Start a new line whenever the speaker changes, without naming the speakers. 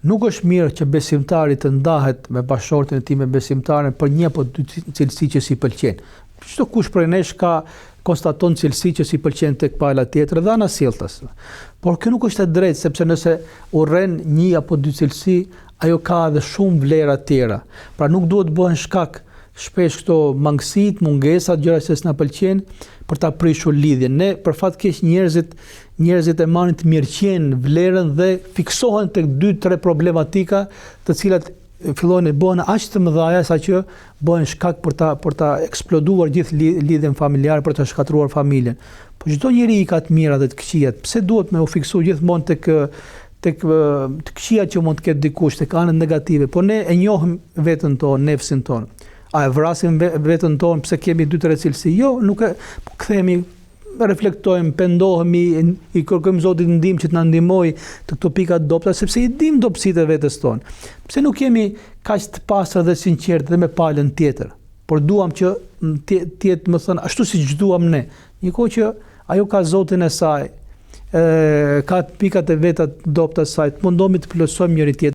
Nuk është mirë që besimtari të ndahet me bashkëshorten e tij me besimtaren për një apo dy cilësi që si pëlqen. Çdo kush prej nesh konstaton cilësi që si pëlqen tek pala tjetër dhe ana sjelltas. Por kjo nuk është e drejtë, sepse nëse urren një apo dy cilësi, ajo ka edhe shumë vlera tjera. Pra nuk duhet bëhen shkak shpesh këto mangësit, mungesat, gjëra që s'na pëlqen për ta prishur lidhjen. Ne për fat keq njerëzit e marrin të mirëqen vlerën dhe fiksohen tek 2-3 problematika, të cilat fillojnë të bëhen aq të mëdha saqë bëhen shkak për ta eksploduar gjithë lidhjen familjare, për ta shkatruar familjen. Po çdo njeri i ka të mira dhe të këqijat. Pse duhet me u fiksu gjithmonë tek të këqijat që mund të ketë dikush, tek anët negative? Po ne e njohim veten tonë, nefsin tonë. A e vrasim veten tonë pse kemi 2-3 cilësi? Jo, nuk e kthehemi, reflektojmë, pendohemi, i kërkojmë Zotit ndihmë që të na ndihmojë të këto pika të dobta, sepse i dim dobësitë e vetes tonë. Pse nuk jemi kaq të pastër dhe sinqert dhe me palën tjetër? Por duam që të jetë, më thënë, ashtu siç duam ne. Njëkohë që ajo ka Zotin e saj, ka pikat e veta të dobta të saj, mundohemi të plotësojmë njëri tjetrin.